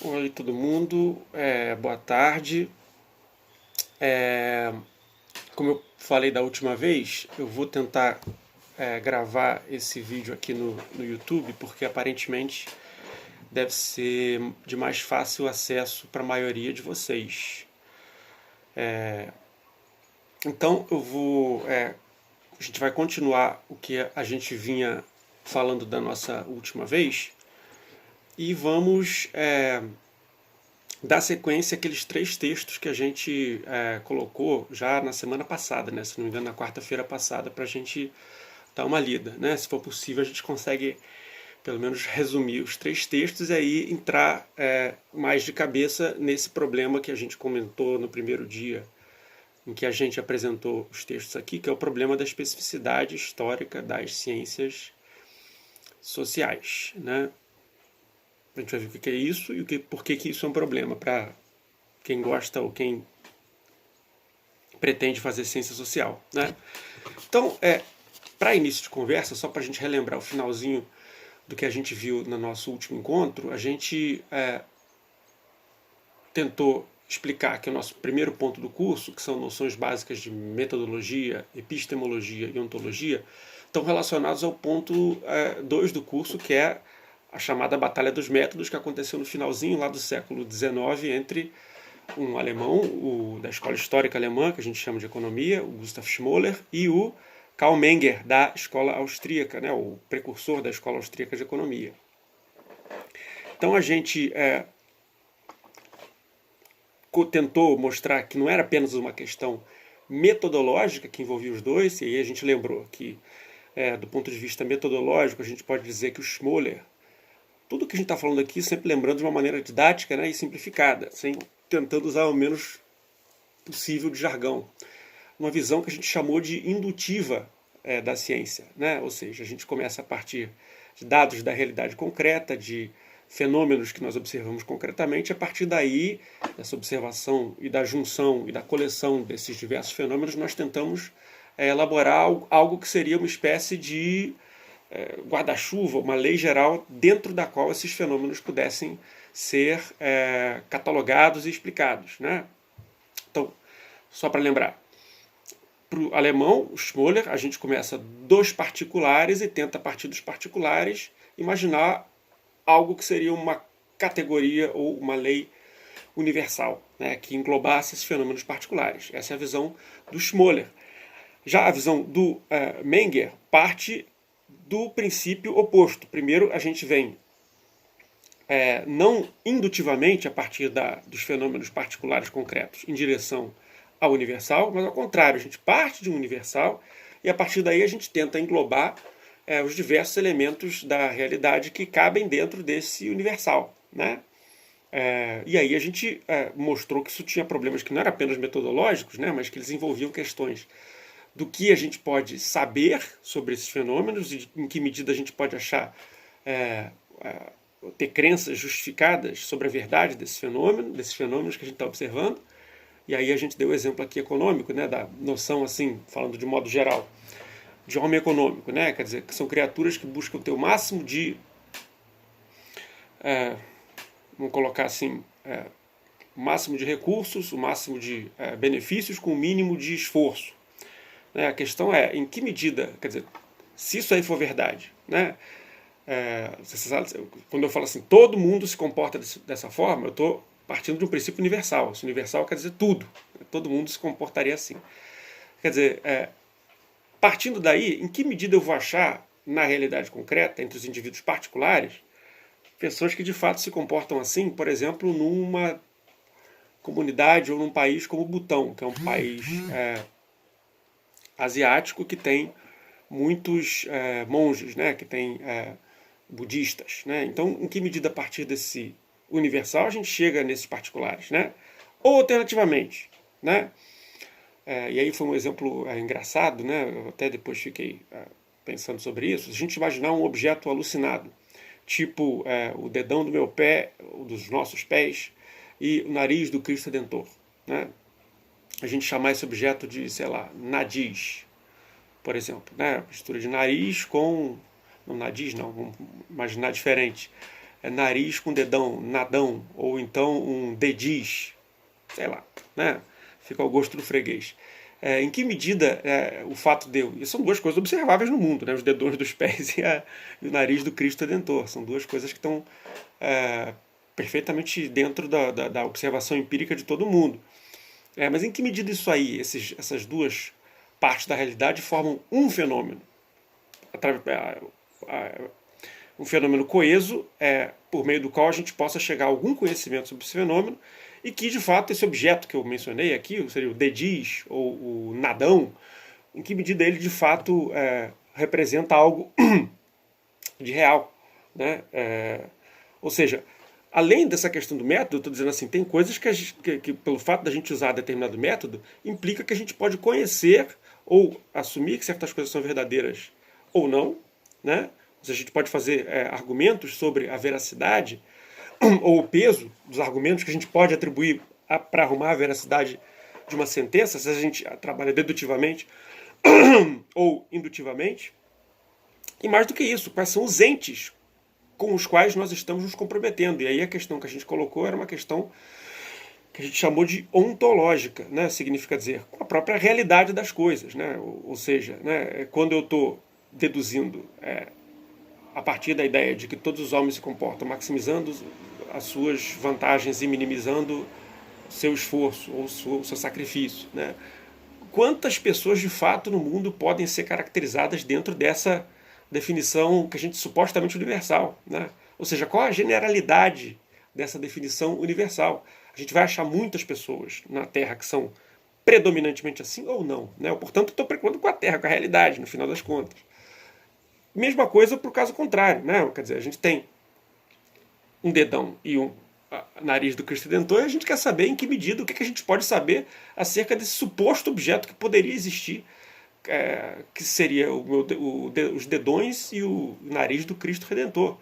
Oi, todo mundo. Boa tarde. É, Como eu falei da última vez, eu vou tentar gravar esse vídeo aqui no YouTube, porque aparentemente deve ser de mais fácil acesso para a maioria de vocês. Então a gente vai continuar o que a gente vinha falando da nossa última vez e vamos dar sequência àqueles três textos que a gente colocou já na semana passada, né? Se não me engano, na quarta-feira passada, para a gente dar uma lida. Né? Se for possível, a gente consegue pelo menos resumir os três textos e aí entrar mais de cabeça nesse problema que a gente comentou no primeiro dia, em que a gente apresentou os textos aqui, que é o problema da especificidade histórica das ciências sociais. Né? A gente vai ver o que é isso e por que isso é um problema para quem gosta ou quem pretende fazer ciência social. Né? Então, para início de conversa, só para a gente relembrar o finalzinho do que a gente viu no nosso último encontro, a gente tentou explicar que o nosso primeiro ponto do curso, que são noções básicas de metodologia, epistemologia e ontologia, estão relacionados ao ponto 2 do curso, que é a chamada Batalha dos Métodos, que aconteceu no finalzinho lá do século XIX entre um alemão, da escola histórica alemã, que a gente chama de economia, o Gustav Schmoller, e o Karl Menger, da escola austríaca, né, o precursor da escola austríaca de economia. Então a gente tentou mostrar que não era apenas uma questão metodológica que envolvia os dois, e aí a gente lembrou que, do ponto de vista metodológico, a gente pode dizer que o Schmoller, tudo que a gente está falando aqui, sempre lembrando de uma maneira didática, né, e simplificada, tentando usar o menos possível de jargão. Uma visão que a gente chamou de indutiva da ciência. Né? Ou seja, a gente começa a partir de dados da realidade concreta, de fenômenos que nós observamos concretamente, a partir daí, dessa observação e da junção e da coleção desses diversos fenômenos, nós tentamos elaborar algo que seria uma espécie de guarda-chuva, uma lei geral dentro da qual esses fenômenos pudessem ser catalogados e explicados. Né? Então, só para lembrar, para o alemão, o Schmoller, a gente começa dos particulares e tenta, a partir dos particulares, imaginar algo que seria uma categoria ou uma lei universal, né, que englobasse esses fenômenos particulares. Essa é a visão do Schmoller. Já a visão do Menger parte do princípio oposto. Primeiro, a gente vem não indutivamente a partir dos fenômenos particulares concretos em direção ao universal, mas ao contrário, a gente parte de um universal e a partir daí a gente tenta englobar os diversos elementos da realidade que cabem dentro desse universal. Né? E aí a gente mostrou que isso tinha problemas que não eram apenas metodológicos, né, mas que eles envolviam questões do que a gente pode saber sobre esses fenômenos e em que medida a gente pode achar ter crenças justificadas sobre a verdade desses fenômenos que a gente está observando. E aí a gente deu o exemplo aqui econômico, né, da noção, assim, falando de modo geral, de homem econômico, né, quer dizer, que são criaturas que buscam ter o máximo de, vamos colocar assim, o máximo de recursos, o máximo de benefícios com o mínimo de esforço. Né? A questão é, em que medida, quer dizer, se isso aí for verdade, né, quando eu falo assim, todo mundo se comporta dessa forma, eu estou partindo de um princípio universal. Esse universal quer dizer tudo. Todo mundo se comportaria assim. Quer dizer, partindo daí, em que medida eu vou achar, na realidade concreta, entre os indivíduos particulares, pessoas que de fato se comportam assim, por exemplo, numa comunidade ou num país como o Butão, que é um país asiático que tem muitos monges, né, que tem budistas. Né? Então, em que medida, a partir desse universal, a gente chega nesses particulares, né? Ou alternativamente, né? E aí foi um exemplo engraçado, né? Eu até depois fiquei pensando sobre isso. A gente imaginar um objeto alucinado, tipo o dedão do meu pé, dos nossos pés, e o nariz do Cristo Redentor, né? A gente chamar esse objeto de, sei lá, nariz, por exemplo, né? Mistura de nariz com... Não, nariz não, vamos imaginar diferente. nariz com dedão, nadão, ou então um dediz, sei lá, né? Fica ao gosto do freguês. Em que medida o fato de e são duas coisas observáveis no mundo, né? Os dedões dos pés e o nariz do Cristo Redentor. São duas coisas que estão perfeitamente dentro da observação empírica de todo mundo. Mas em que medida isso aí, essas duas partes da realidade formam um fenômeno? Um fenômeno coeso, por meio do qual a gente possa chegar a algum conhecimento sobre esse fenômeno, e que, de fato, esse objeto que eu mencionei aqui, seria o dediz ou o nadão, em que medida ele, de fato, representa algo de real. Né? Ou seja, além dessa questão do método, eu estou dizendo assim, tem coisas que, pelo fato da gente usar determinado método, implica que a gente pode conhecer ou assumir que certas coisas são verdadeiras ou não, né? Ou seja, a gente pode fazer argumentos sobre a veracidade ou o peso dos argumentos que a gente pode atribuir para arrumar a veracidade de uma sentença, se a gente trabalha dedutivamente ou indutivamente. E mais do que isso, quais são os entes com os quais nós estamos nos comprometendo. E aí a questão que a gente colocou era uma questão que a gente chamou de ontológica, né? Significa dizer, com a própria realidade das coisas. Né? Ou seja, né? Quando eu estou deduzindo a partir da ideia de que todos os homens se comportam maximizando as suas vantagens e minimizando seu esforço ou seu sacrifício. Né? Quantas pessoas de fato no mundo podem ser caracterizadas dentro dessa definição que a gente supostamente universal? Né? Ou seja, qual a generalidade dessa definição universal? A gente vai achar muitas pessoas na Terra que são predominantemente assim ou não. Né? Eu, portanto, estou preocupado com a Terra, com a realidade, no final das contas. Mesma coisa para o caso contrário. Né? Quer dizer, a gente tem um dedão e um nariz do Cristo Redentor, e a gente quer saber em que medida, o que a gente pode saber acerca desse suposto objeto que poderia existir, que seria os dedões e o nariz do Cristo Redentor.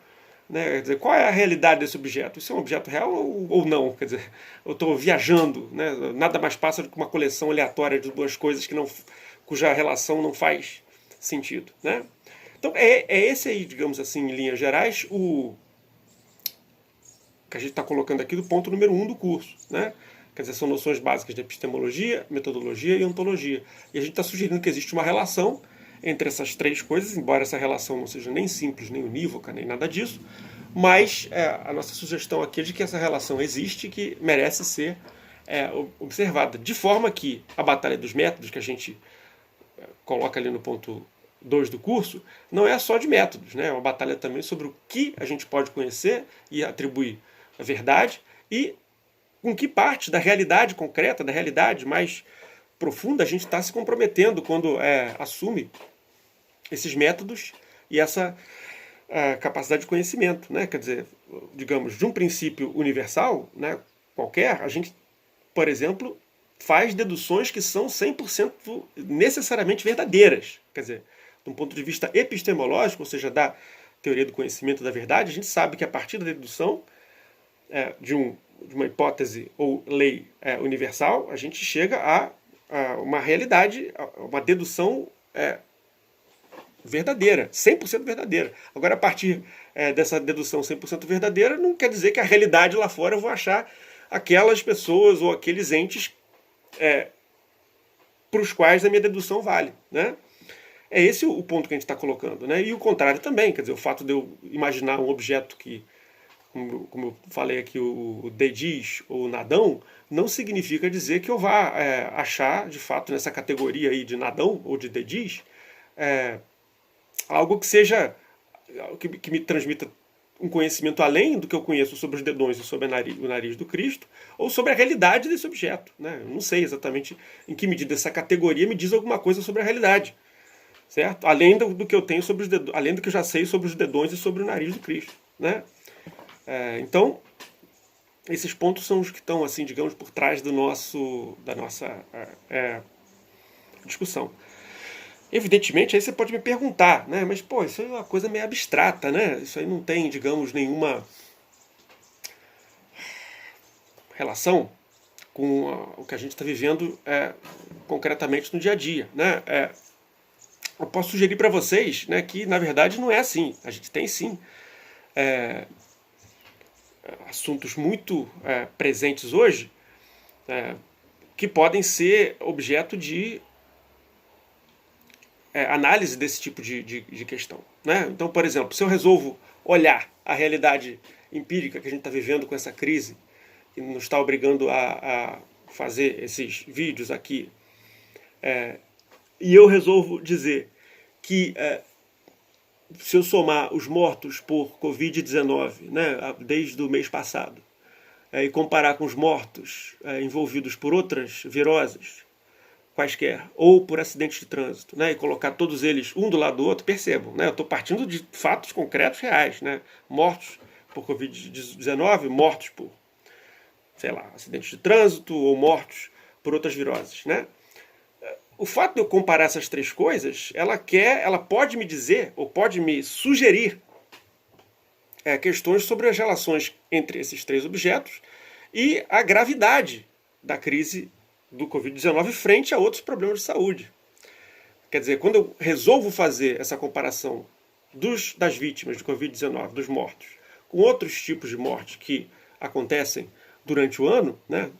Né? Quer dizer, qual é a realidade desse objeto? Isso é um objeto real ou não? Quer dizer, eu estou viajando, né? Nada mais passa do que uma coleção aleatória de duas coisas cuja relação não faz sentido. Né? Então é esse aí, digamos assim, em linhas gerais, o que a gente está colocando aqui do ponto número 1 do curso. Né? Quer dizer, são noções básicas de epistemologia, metodologia e ontologia. E a gente está sugerindo que existe uma relação entre essas três coisas, embora essa relação não seja nem simples, nem unívoca, nem nada disso, mas a nossa sugestão aqui é de que essa relação existe e que merece ser observada. De forma que a batalha dos métodos, que a gente coloca ali no ponto 2 do curso, não é só de métodos, né? É uma batalha também sobre o que a gente pode conhecer e atribuir a verdade e com que parte da realidade concreta, da realidade mais profunda, a gente está se comprometendo quando assume esses métodos e essa capacidade de conhecimento. Né? Quer dizer, digamos, de um princípio universal, né, qualquer, a gente, por exemplo, faz deduções que são 100% necessariamente verdadeiras. Quer dizer, de um ponto de vista epistemológico, ou seja, da teoria do conhecimento da verdade, a gente sabe que a partir da dedução de uma hipótese ou lei universal, a gente chega a uma realidade, a uma dedução verdadeira, 100% verdadeira. Agora, a partir dessa dedução 100% verdadeira, não quer dizer que a realidade lá fora eu vou achar aquelas pessoas ou aqueles entes para os quais a minha dedução vale. Né? É esse o ponto que a gente está colocando. Né? E o contrário também, quer dizer, o fato de eu imaginar um objeto que, como eu falei aqui, o dediz ou o nadão, não significa dizer que eu vá achar, de fato, nessa categoria aí de nadão ou de dediz, algo que seja, que me transmita um conhecimento além do que eu conheço sobre os dedões e sobre o nariz do Cristo, ou sobre a realidade desse objeto. Né? Eu não sei exatamente em que medida essa categoria me diz alguma coisa sobre a realidade. Certo? Além do que eu tenho sobre os dedões, além do que eu já sei sobre os dedões e sobre o nariz do Cristo. Né? Então, esses pontos são os que estão, assim, digamos, por trás da nossa discussão. Evidentemente, aí você pode me perguntar, né? Mas, pô, isso é uma coisa meio abstrata, né? Isso aí não tem, digamos, nenhuma relação com o que a gente está vivendo concretamente no dia a dia, né? Eu posso sugerir para vocês, né, que, na verdade, não é assim. A gente tem, sim, assuntos muito presentes hoje, que podem ser objeto de análise desse tipo de questão. Né? Então, por exemplo, se eu resolvo olhar a realidade empírica que a gente está vivendo com essa crise, que nos está obrigando a fazer esses vídeos aqui, e eu resolvo dizer que se eu somar os mortos por Covid-19, né, desde o mês passado, e comparar com os mortos envolvidos por outras viroses, quaisquer, ou por acidentes de trânsito, né, e colocar todos eles um do lado do outro, percebam, né, eu estou partindo de fatos concretos reais, né, mortos por Covid-19, mortos por, sei lá, acidentes de trânsito, ou mortos por outras viroses, né. O fato de eu comparar essas três coisas, ela pode me dizer, ou pode me sugerir questões sobre as relações entre esses três objetos e a gravidade da crise do Covid-19 frente a outros problemas de saúde. Quer dizer, quando eu resolvo fazer essa comparação das vítimas de Covid-19, dos mortos, com outros tipos de morte que acontecem durante o ano, né,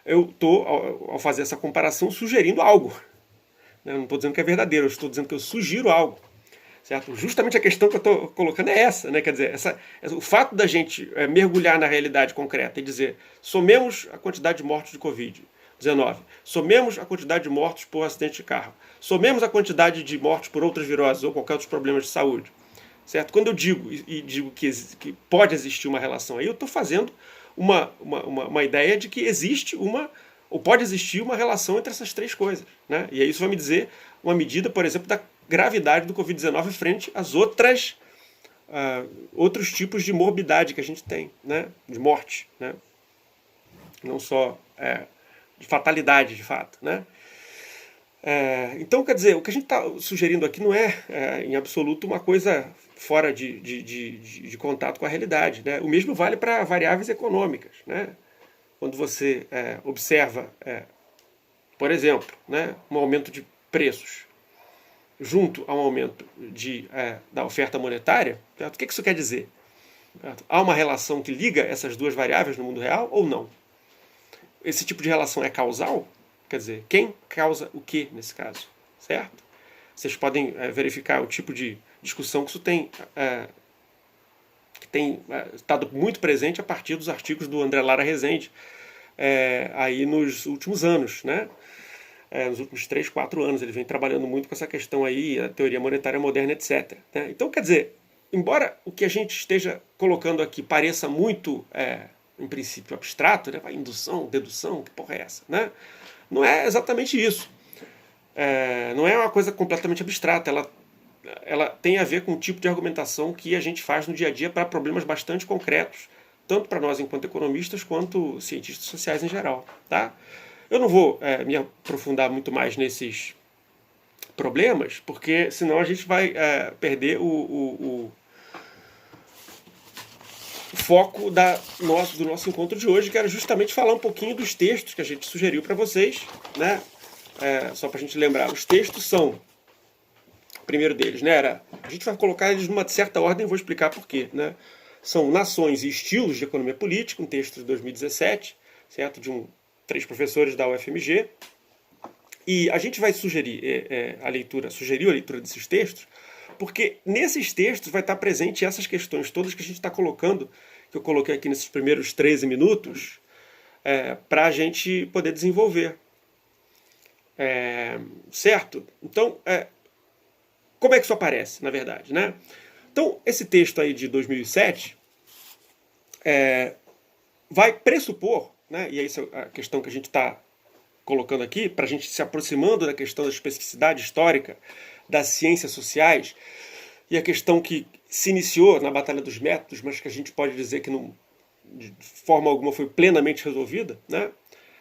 eu estou, ao fazer essa comparação, sugerindo algo. Eu não estou dizendo que é verdadeiro, eu estou dizendo que eu sugiro algo. Certo? Justamente a questão que eu estou colocando é essa, né? Quer dizer, o fato da gente mergulhar na realidade concreta e dizer, somemos a quantidade de mortos de Covid-19, somemos a quantidade de mortos por acidente de carro, somemos a quantidade de mortos por outras viroses ou qualquer outros problemas de saúde. Certo? Quando eu digo que pode existir uma relação aí, eu estou fazendo uma ideia de que existe ou pode existir uma relação entre essas três coisas. Né? E aí isso vai me dizer uma medida, por exemplo, da gravidade do Covid-19 frente às outros tipos de morbidade que a gente tem, né? De morte, né? Não só de fatalidade, de fato. Né? Então, quer dizer, o que a gente está sugerindo aqui não é, em absoluto, uma coisa fora de contato com a realidade. Né? O mesmo vale para variáveis econômicas. Né? Quando você observa, por exemplo, né, um aumento de preços junto a um aumento da oferta monetária, certo? O que isso quer dizer? Certo? Há uma relação que liga essas duas variáveis no mundo real ou não? Esse tipo de relação é causal? Quer dizer, quem causa o que nesse caso? Certo? Vocês podem verificar o tipo de discussão que isso tem estado muito presente a partir dos artigos do André Lara Rezende aí nos últimos anos, né? Nos últimos 3, 4 anos ele vem trabalhando muito com essa questão aí, a teoria monetária moderna, etc. Né? Então, quer dizer, embora o que a gente esteja colocando aqui pareça muito, em princípio, abstrato, né? Indução, dedução, que porra é essa? Né? Não é exatamente isso. Não é uma coisa completamente abstrata, ela tem a ver com o tipo de argumentação que a gente faz no dia a dia para problemas bastante concretos, tanto para nós enquanto economistas, quanto cientistas sociais em geral. Tá? Eu não vou me aprofundar muito mais nesses problemas, porque senão a gente vai perder o foco do nosso encontro de hoje, que era justamente falar um pouquinho dos textos que a gente sugeriu para vocês. Né? Só para a gente lembrar, os textos são, o primeiro deles, né, a gente vai colocar eles numa certa ordem, vou explicar por quê. Né? São Nações e Estilos de Economia Política, um texto de 2017, certo? De 3 professores da UFMG, e a gente vai sugerir a leitura desses textos, porque nesses textos vai estar presente essas questões todas que a gente está colocando, que eu coloquei aqui nesses primeiros 13 minutos, para a gente poder desenvolver. Certo? Então, como é que isso aparece, na verdade? Né? Então, esse texto aí de 2007 vai pressupor, né, e essa é a questão que a gente está colocando aqui, para a gente se aproximando da questão da especificidade histórica das ciências sociais, e a questão que se iniciou na Batalha dos Métodos, mas que a gente pode dizer que não, de forma alguma foi plenamente resolvida, né,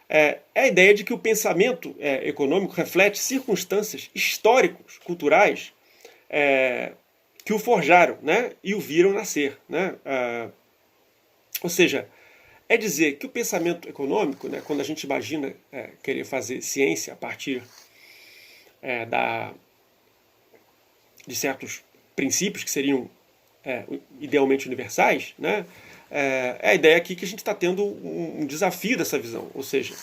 é a ideia de que o pensamento econômico reflete circunstâncias históricos, culturais, que o forjaram, né, e o viram nascer. Né, ou seja, é dizer que o pensamento econômico, né, quando a gente imagina querer fazer ciência a partir de certos princípios que seriam idealmente universais, né, é a ideia aqui que a gente está tendo um desafio dessa visão. Ou seja,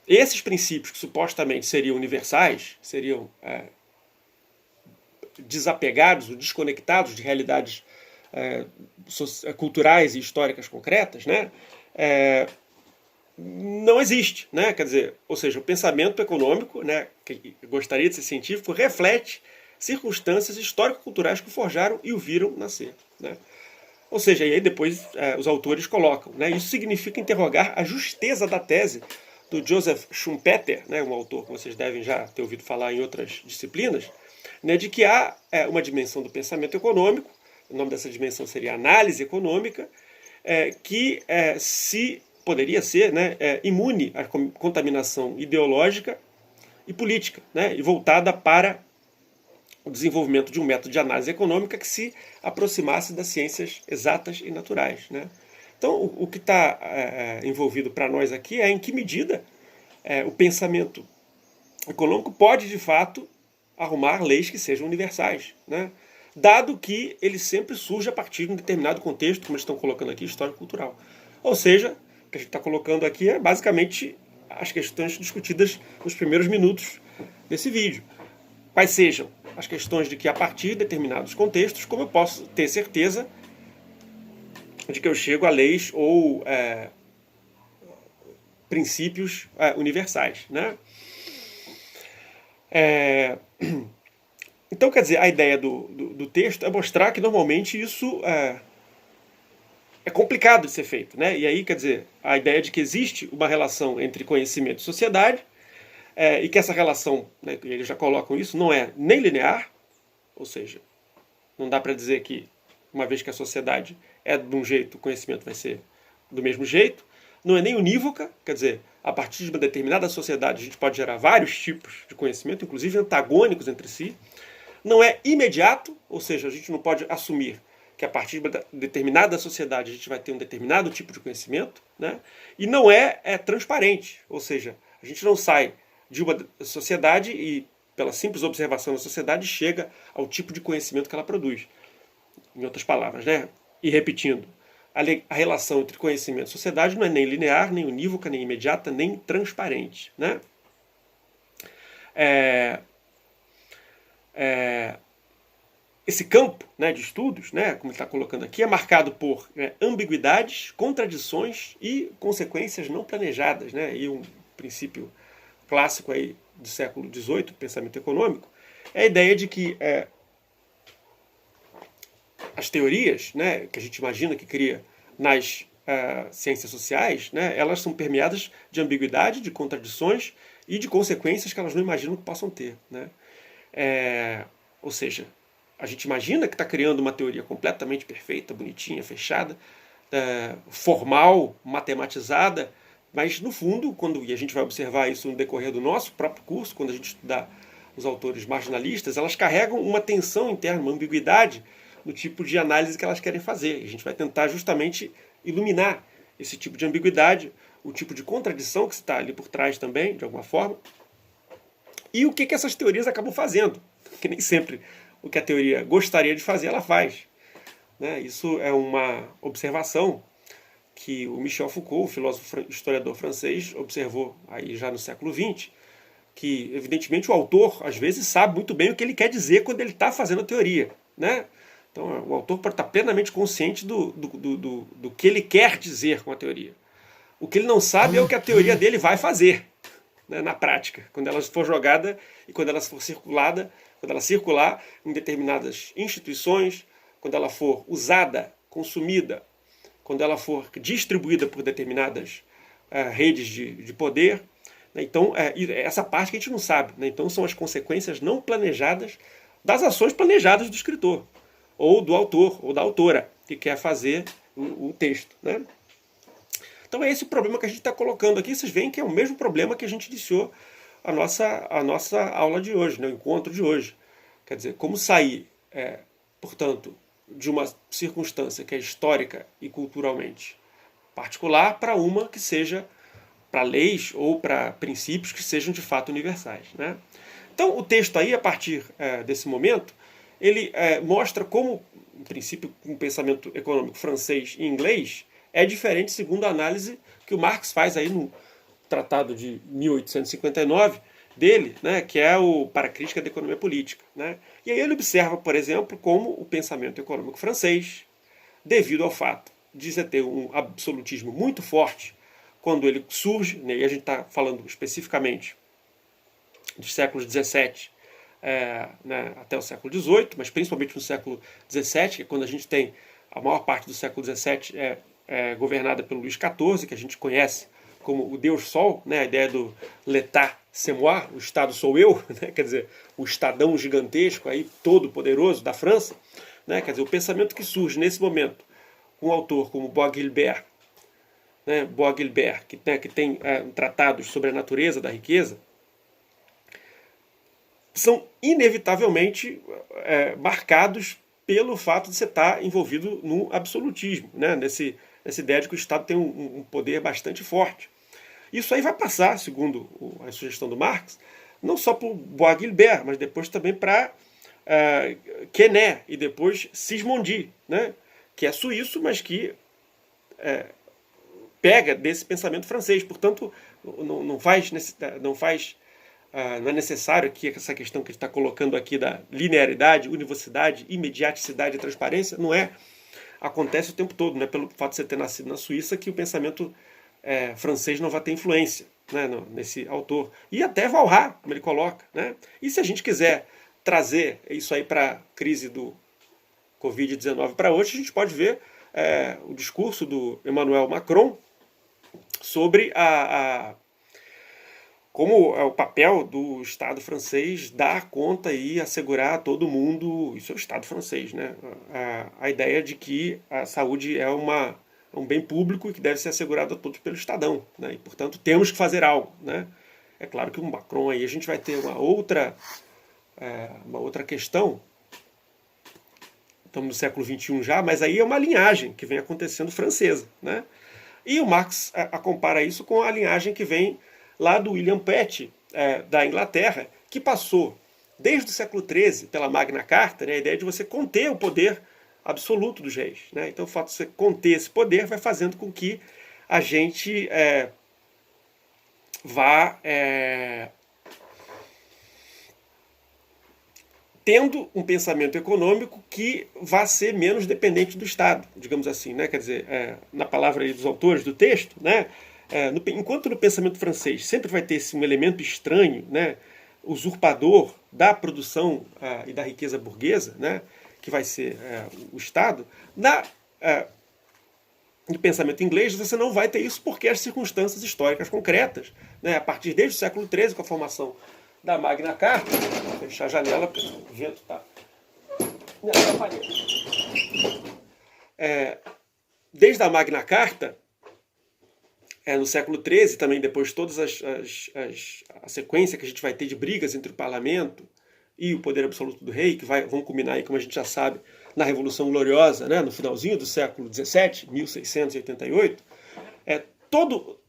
esses princípios que supostamente seriam universais, seriam desapegados ou desconectados de realidades culturais e históricas concretas, né, não existe, né? Quer dizer, ou seja, o pensamento econômico, né, que gostaria de ser científico, reflete circunstâncias histórico-culturais que o forjaram e o viram nascer, né? Ou seja, e aí depois os autores colocam, né? Isso significa interrogar a justeza da tese do Joseph Schumpeter, né, um autor que vocês devem já ter ouvido falar em outras disciplinas, né, de que há uma dimensão do pensamento econômico, o nome dessa dimensão seria análise econômica, que se poderia ser, né, imune à contaminação ideológica e política, né, e voltada para o desenvolvimento de um método de análise econômica que se aproximasse das ciências exatas e naturais, né. Então, o que está envolvido para nós aqui é em que medida o pensamento econômico pode, de fato, arrumar leis que sejam universais, né? Dado que ele sempre surge a partir de um determinado contexto, como eles estão colocando aqui, histórico-cultural. Ou seja, o que a gente está colocando aqui é basicamente as questões discutidas nos primeiros minutos desse vídeo. Quais sejam as questões de que, a partir de determinados contextos, como eu posso ter certeza de que eu chego a leis ou princípios universais, né? Então, quer dizer, a ideia do texto é mostrar que normalmente isso é complicado de ser feito, né? E aí, quer dizer, a ideia de que existe uma relação entre conhecimento e sociedade, e que essa relação, né, eles já colocam isso, não é nem linear, ou seja, não dá para dizer que uma vez que a sociedade é de um jeito, o conhecimento vai ser do mesmo jeito. Não é nem unívoca, quer dizer, a partir de uma determinada sociedade a gente pode gerar vários tipos de conhecimento, inclusive antagônicos entre si. Não é imediato, ou seja, a gente não pode assumir que a partir de uma determinada sociedade a gente vai ter um determinado tipo de conhecimento, né? E não é transparente, ou seja, a gente não sai de uma sociedade e, pela simples observação da sociedade, chega ao tipo de conhecimento que ela produz. Em outras palavras, né? E repetindo, a relação entre conhecimento e sociedade não é nem linear, nem unívoca, nem imediata, nem transparente, né? Esse campo, né, de estudos, né, como ele está colocando aqui, é marcado por ambiguidades, contradições e consequências não planejadas, né? E um princípio clássico aí do século XVIII, do pensamento econômico, é a ideia de que as teorias, né, que a gente imagina que cria nas ciências sociais, né, elas são permeadas de ambiguidade, de contradições e de consequências que elas não imaginam que possam ter, né? Ou seja, a gente imagina que está criando uma teoria completamente perfeita, bonitinha, fechada, formal, matematizada, mas no fundo, e a gente vai observar isso no decorrer do nosso próprio curso, quando a gente estudar os autores marginalistas, elas carregam uma tensão interna, uma ambiguidade no tipo de análise que elas querem fazer. A gente vai tentar justamente iluminar esse tipo de ambiguidade, o tipo de contradição que está ali por trás também, de alguma forma, e o que essas teorias acabam fazendo, que nem sempre o que a teoria gostaria de fazer, ela faz, né? Isso é uma observação que o Michel Foucault, o filósofo historiador francês, observou aí já no século XX, que evidentemente o autor às vezes sabe muito bem o que ele quer dizer quando ele está fazendo a teoria, né? Então o autor pode estar plenamente consciente do que ele quer dizer com a teoria. O que ele não sabe é o que a teoria dele vai fazer, né, na prática, quando ela for jogada e quando ela for circulada, quando ela circular em determinadas instituições, quando ela for usada, consumida, quando ela for distribuída por determinadas redes de poder, né? Então, essa parte que a gente não sabe, né? Então são as consequências não planejadas das ações planejadas do escritor, ou do autor, ou da autora, que quer fazer o texto, né? Então é esse o problema que a gente está colocando aqui. Vocês veem que é o mesmo problema que a gente iniciou a nossa aula de hoje, né? O encontro de hoje. Quer dizer, como sair, portanto, de uma circunstância que é histórica e culturalmente particular para uma que seja para leis ou para princípios que sejam de fato universais, né? Então o texto aí, a partir desse momento, ele mostra como, em princípio, um pensamento econômico francês e inglês é diferente segundo a análise que o Marx faz aí no Tratado de 1859 dele, né, que é o Para a Crítica da Economia Política. Né? E aí ele observa, por exemplo, como o pensamento econômico francês, devido ao fato de ter um absolutismo muito forte quando ele surge, né, e a gente está falando especificamente dos séculos XVII né, até o século XVIII, mas principalmente no século XVII, que é quando a gente tem a maior parte do século XVII governada pelo Luís XIV, que a gente conhece como o Deus Sol, né, a ideia do l'état c'est moi, o Estado sou eu, né, quer dizer, o Estadão gigantesco, aí, todo poderoso da França, né, quer dizer, o pensamento que surge nesse momento com um autor como Bois-Guilbert, né, que tem tratados sobre a natureza da riqueza, são inevitavelmente marcados pelo fato de você estar envolvido no absolutismo, né, nessa ideia de que o Estado tem um poder bastante forte. Isso aí vai passar, segundo a sugestão do Marx, não só por Bois-Guilbert, mas depois também para Quesnay e depois Sismondi, né, que é suíço, mas que pega desse pensamento francês. Portanto, não é necessário que essa questão que ele está colocando aqui da linearidade, univocidade, imediaticidade e transparência, acontece o tempo todo. Não é pelo fato de você ter nascido na Suíça que o pensamento francês não vai ter influência, né, nesse autor. E até Walras, como ele coloca. Né? E se a gente quiser trazer isso aí para a crise do Covid-19 para hoje, a gente pode ver o discurso do Emmanuel Macron sobre como é o papel do Estado francês dar conta e assegurar a todo mundo, isso é o Estado francês, né? A ideia de que a saúde é um bem público e que deve ser assegurado a todos pelo Estadão, né? E, portanto, temos que fazer algo, né? É claro que o Macron aí a gente vai ter uma outra questão. Estamos no século XXI já, mas aí é uma linhagem que vem acontecendo francesa, né? E o Marx compara isso com a linhagem que vem lá do William Pitt, da Inglaterra, que passou desde o século XIII pela Magna Carta, né, a ideia de você conter o poder absoluto dos reis. Né? Então o fato de você conter esse poder vai fazendo com que a gente vá tendo um pensamento econômico que vá ser menos dependente do Estado, digamos assim, né? Quer dizer, na palavra aí dos autores do texto, né? Enquanto no pensamento francês sempre vai ter um elemento estranho, né? Usurpador da produção e da riqueza burguesa, né? Que vai ser o Estado, no pensamento inglês você não vai ter isso porque as circunstâncias históricas concretas, né? A partir desde o século XIII, com a formação da Magna Carta, vou fechar a janela porque o vento está me atrapalhando. Desde a Magna Carta, no século XIII, também depois todas a sequência que a gente vai ter de brigas entre o parlamento e o poder absoluto do rei, que vão culminar aí, como a gente já sabe, na Revolução Gloriosa, né, no finalzinho do século XVII, 1688, todo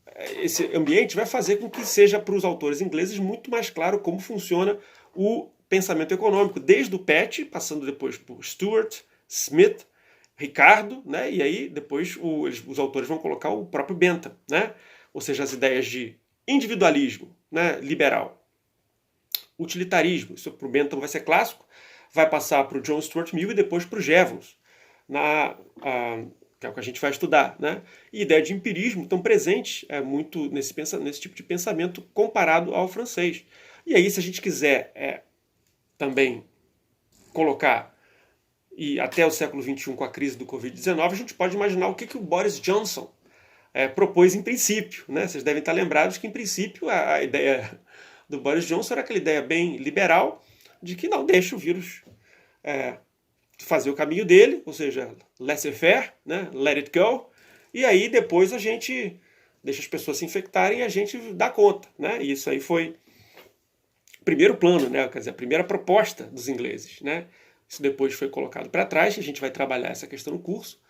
esse ambiente vai fazer com que seja para os autores ingleses muito mais claro como funciona o pensamento econômico, desde o Pitt, passando depois por Stuart, Smith, Ricardo, né, e aí depois os autores vão colocar o próprio Bentham, né, ou seja, as ideias de individualismo, né, liberal, utilitarismo, isso para o Bentham vai ser clássico, vai passar para o John Stuart Mill e depois para o Jevons, que é o que a gente vai estudar, né? E ideia de empirismo estão presentes muito nesse tipo de pensamento comparado ao francês. E aí, se a gente quiser também colocar, e até o século XXI com a crise do Covid-19, a gente pode imaginar o que o Boris Johnson propôs em princípio, né? Vocês devem estar lembrados que, em princípio, a ideia do Boris Johnson era aquela ideia bem liberal de que não deixa o vírus fazer o caminho dele, ou seja, laissez-faire, né? Let it go, e aí depois a gente deixa as pessoas se infectarem e a gente dá conta, né? E isso aí foi o primeiro plano, né? Quer dizer, a primeira proposta dos ingleses, né? Isso depois foi colocado para trás, e a gente vai trabalhar essa questão no curso,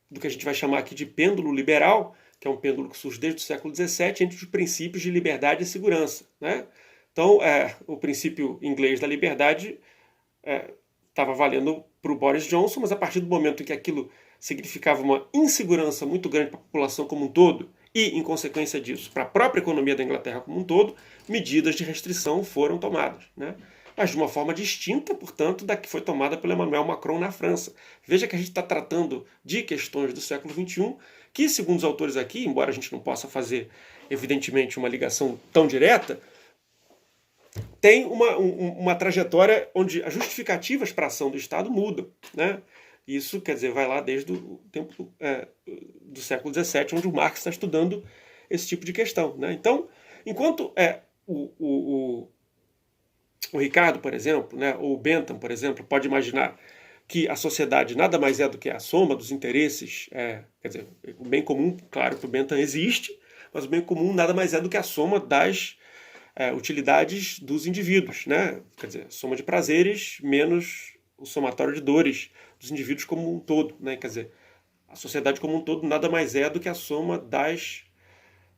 do que a gente vai chamar aqui de pêndulo liberal, que é um pêndulo que surge desde o século XVII entre os princípios de liberdade e segurança, né? Então, o princípio inglês da liberdade estava valendo para o Boris Johnson, mas a partir do momento em que aquilo significava uma insegurança muito grande para a população como um todo e, em consequência disso, para a própria economia da Inglaterra como um todo, medidas de restrição foram tomadas, né? Mas de uma forma distinta, portanto, da que foi tomada pelo Emmanuel Macron na França. Veja que a gente está tratando de questões do século XXI que, segundo os autores aqui, embora a gente não possa fazer, evidentemente, uma ligação tão direta, tem uma trajetória onde as justificativas para a ação do Estado mudam, né? Isso, quer dizer, vai lá desde o tempo do século XVII, onde o Marx está estudando esse tipo de questão, né? Então, enquanto o Ricardo, por exemplo, né, ou o Bentham, por exemplo, pode imaginar que a sociedade nada mais é do que a soma dos interesses, quer dizer, o bem comum, claro que o Bentham existe, mas o bem comum nada mais é do que a soma das utilidades dos indivíduos, né? Quer dizer, soma de prazeres menos o somatório de dores dos indivíduos como um todo, né? Quer dizer, a sociedade como um todo nada mais é do que a soma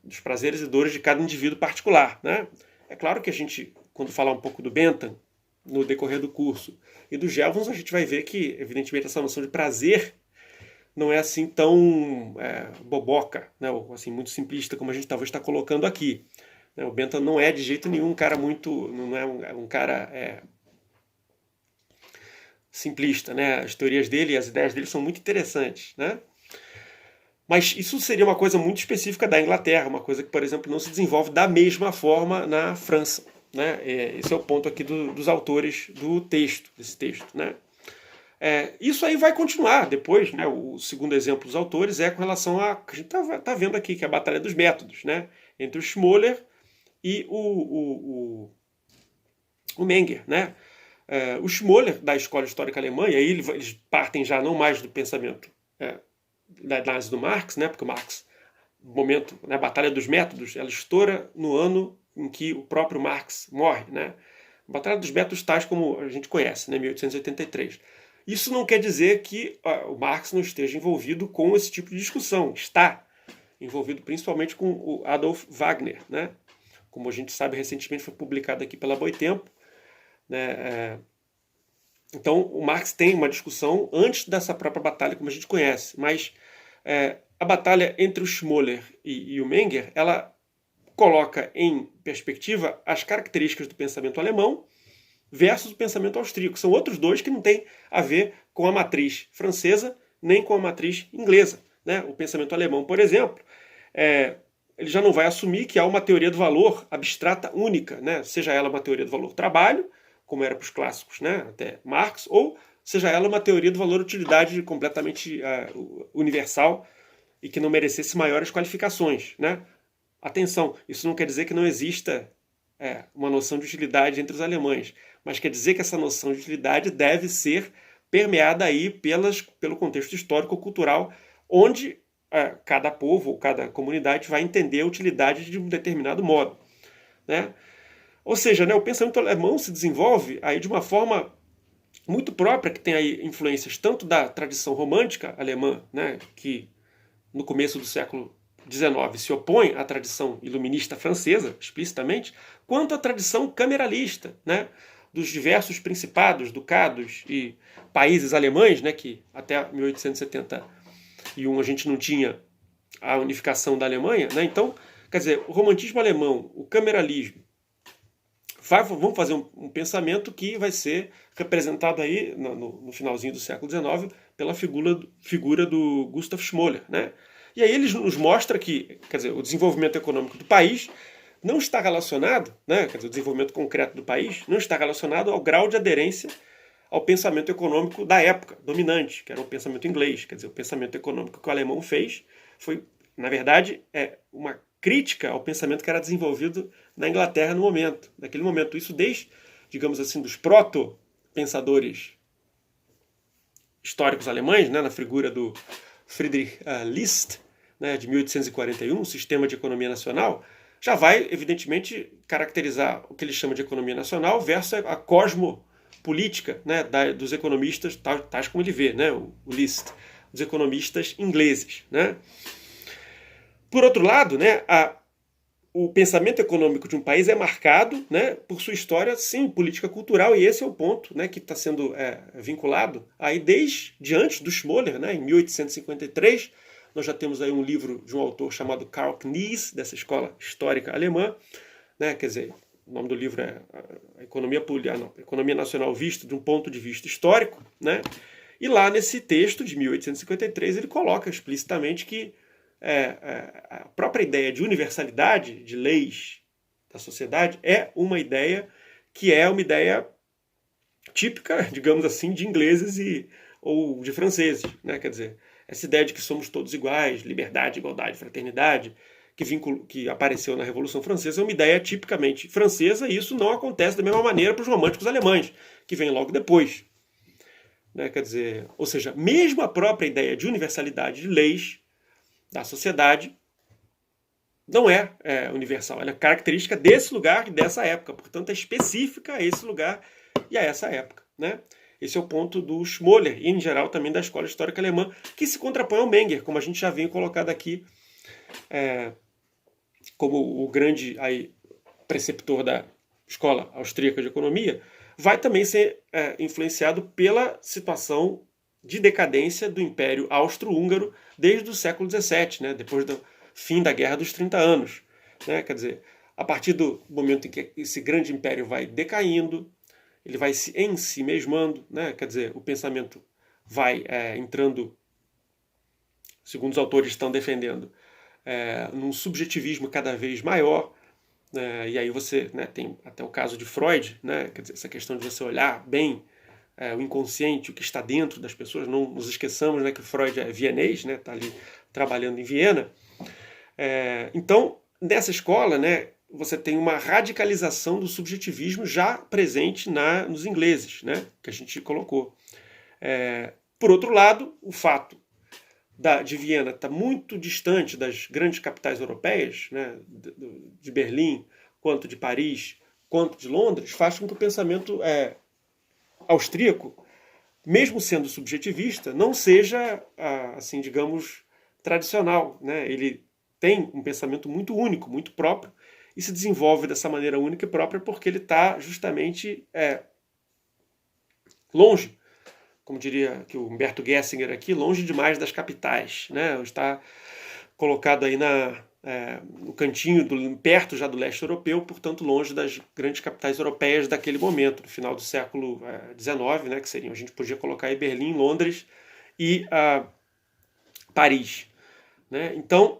dos prazeres e dores de cada indivíduo particular, né? É claro que a gente, quando falar um pouco do Bentham, no decorrer do curso, e do Jevons, a gente vai ver que, evidentemente, essa noção de prazer não é assim tão boboca, né? Ou assim, muito simplista como a gente talvez está colocando aqui. O Bentham não é de jeito nenhum um cara muito... não é um cara simplista, né? As teorias dele e as ideias dele são muito interessantes, né? Mas isso seria uma coisa muito específica da Inglaterra, uma coisa que, por exemplo, não se desenvolve da mesma forma na França, né? Esse é o ponto aqui dos autores desse texto, né? Isso aí vai continuar depois, né? O segundo exemplo dos autores é com relação a que a gente está vendo aqui, que é a Batalha dos Métodos, né? Entre o Schmoller e o Menger, né? O Schmoller, da Escola Histórica Alemã, e aí eles partem já não mais do pensamento da análise do Marx, né? Porque o Marx, no momento, na Batalha dos Métodos, ela estoura no ano em que o próprio Marx morre, né? A Batalha dos Métodos tais como a gente conhece, né? 1883. Isso não quer dizer que o Marx não esteja envolvido com esse tipo de discussão. Está envolvido principalmente com o Adolf Wagner, né? Como a gente sabe, recentemente foi publicado aqui pela Boitempo, né? Então, o Marx tem uma discussão antes dessa própria batalha, como a gente conhece. Mas a batalha entre o Schmoller e o Menger, ela coloca em perspectiva as características do pensamento alemão versus o pensamento austríaco. São outros dois que não têm a ver com a matriz francesa nem com a matriz inglesa, né? O pensamento alemão, por exemplo, ele já não vai assumir que há uma teoria do valor abstrata única, né? Seja ela uma teoria do valor trabalho, como era para os clássicos, né? Até Marx, ou seja ela uma teoria do valor utilidade completamente universal e que não merecesse maiores qualificações, né? Atenção, isso não quer dizer que não exista uma noção de utilidade entre os alemães, mas quer dizer que essa noção de utilidade deve ser permeada aí pelo contexto histórico-cultural, onde cada povo ou cada comunidade vai entender a utilidade de um determinado modo, né? Ou seja, né, o pensamento alemão se desenvolve aí de uma forma muito própria, que tem aí influências tanto da tradição romântica alemã, né, que no começo do século XIX se opõe à tradição iluminista francesa, explicitamente, quanto à tradição cameralista, né, dos diversos principados, ducados e países alemães, né, que até 1871 a gente não tinha a unificação da Alemanha, né? Então, quer dizer, o romantismo alemão, o cameralismo, vamos fazer um pensamento que vai ser representado aí no finalzinho do século XIX pela figura do Gustav Schmoller, né? E aí ele nos mostra que, quer dizer, o desenvolvimento econômico do país não está relacionado, né? Quer dizer, o desenvolvimento concreto do país não está relacionado ao grau de aderência ao pensamento econômico da época dominante, que era o pensamento inglês. Quer dizer, o pensamento econômico que o alemão fez foi, na verdade, uma crítica ao pensamento que era desenvolvido na Inglaterra no momento, naquele momento. Isso desde, digamos assim, dos proto-pensadores históricos alemães, né, na figura do Friedrich List, né, de 1841, o Sistema de Economia Nacional, já vai, evidentemente, caracterizar o que ele chama de economia nacional versus a cosmopolítica, né, dos economistas, tais como ele vê, né, o List, dos economistas ingleses, né. Por outro lado, né, o pensamento econômico de um país é marcado, né, por sua história, sim, política cultural, e esse é o ponto, né, que está sendo vinculado aí desde antes do Schmoller, né, em 1853. Nós já temos aí um livro de um autor chamado Karl Knies, dessa escola histórica alemã, né, quer dizer, o nome do livro é Economia Nacional Vista de um ponto de vista histórico, né, e lá nesse texto de 1853 ele coloca explicitamente que a própria ideia de universalidade de leis da sociedade é uma ideia que é uma ideia típica, digamos assim, de ingleses ou de franceses, né? Quer dizer, essa ideia de que somos todos iguais, liberdade, igualdade, fraternidade, que apareceu na Revolução Francesa, é uma ideia tipicamente francesa, e isso não acontece da mesma maneira para os românticos alemães, que vêm logo depois. Né? Quer dizer, ou seja, mesmo a própria ideia de universalidade de leis da sociedade não é universal, ela é característica desse lugar e dessa época, portanto é específica a esse lugar e a essa época, né? Esse é o ponto do Schmoller e, em geral, também da escola histórica alemã, que se contrapõe ao Menger, como a gente já vem colocado aqui como o grande preceptor da escola austríaca de economia, vai também ser influenciado pela situação de decadência do Império Austro-Húngaro desde o século XVII, né, depois do fim da Guerra dos 30 Anos. Né, quer dizer, a partir do momento em que esse grande império vai decaindo, ele vai se ensimesmando, né, quer dizer, o pensamento vai entrando, segundo os autores estão defendendo, num subjetivismo cada vez maior, e aí você tem até o caso de Freud, né, quer dizer, essa questão de você olhar bem o inconsciente, o que está dentro das pessoas. Não nos esqueçamos, né, que Freud é vienês, né, está ali trabalhando em Viena. Então, nessa escola, né, você tem uma radicalização do subjetivismo já presente nos ingleses, né, que a gente colocou. Por outro lado, o fato de Viena estar muito distante das grandes capitais europeias, né, de Berlim, quanto de Paris, quanto de Londres, faz com que o pensamento austríaco, mesmo sendo subjetivista, não seja, assim, digamos, tradicional, né? Ele tem um pensamento muito único, muito próprio, e se desenvolve dessa maneira única e própria porque ele está justamente longe, como diria que o Humberto Gessinger aqui, longe demais das capitais, né? Está colocado aí no cantinho, perto já do leste europeu, portanto longe das grandes capitais europeias daquele momento, no final do século XIX, né, que seriam, a gente podia colocar aí Berlim, Londres e Paris. Né? Então,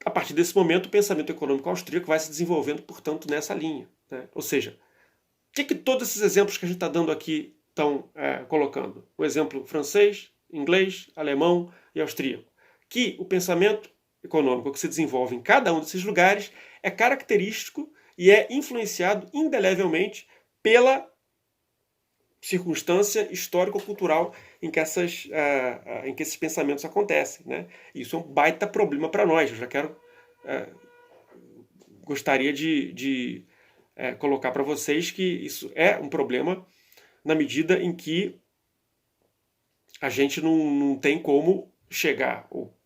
a partir desse momento, o pensamento econômico austríaco vai se desenvolvendo, portanto, nessa linha. Né? Ou seja, o que todos esses exemplos que a gente está dando aqui estão colocando? O exemplo francês, inglês, alemão e austríaco. Que o pensamento econômico que se desenvolve em cada um desses lugares é característico e é influenciado indelevelmente pela circunstância histórico-cultural em que esses pensamentos acontecem. Né? Isso é um baita problema para nós. Eu já gostaria de colocar para vocês que isso é um problema na medida em que a gente não tem como chegar, ou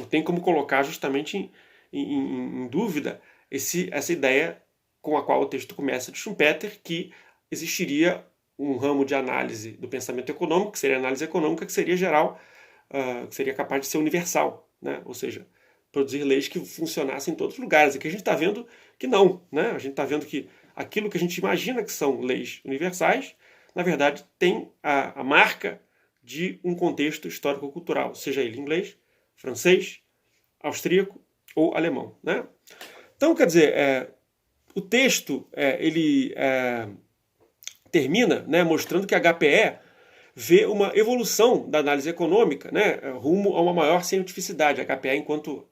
tem como colocar justamente em dúvida essa ideia com a qual o texto começa de Schumpeter, que existiria um ramo de análise do pensamento econômico, que seria a análise econômica, que seria geral, que seria capaz de ser universal, né? Ou seja, produzir leis que funcionassem em todos os lugares. Aqui a gente está vendo que não, né? A gente está vendo que aquilo que a gente imagina que são leis universais, na verdade, tem a marca de um contexto histórico-cultural, seja ele inglês, francês, austríaco ou alemão. Né? Então, quer dizer, o texto ele termina, né, mostrando que a HPE vê uma evolução da análise econômica, né, rumo a uma maior cientificidade. A HPE enquanto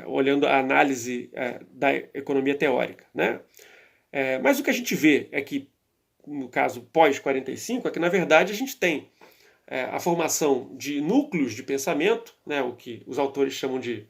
olhando a análise da economia teórica. Né? Mas o que a gente vê é que, no caso pós-45, é que, na verdade, a gente tem a formação de núcleos de pensamento, né, o que os autores chamam de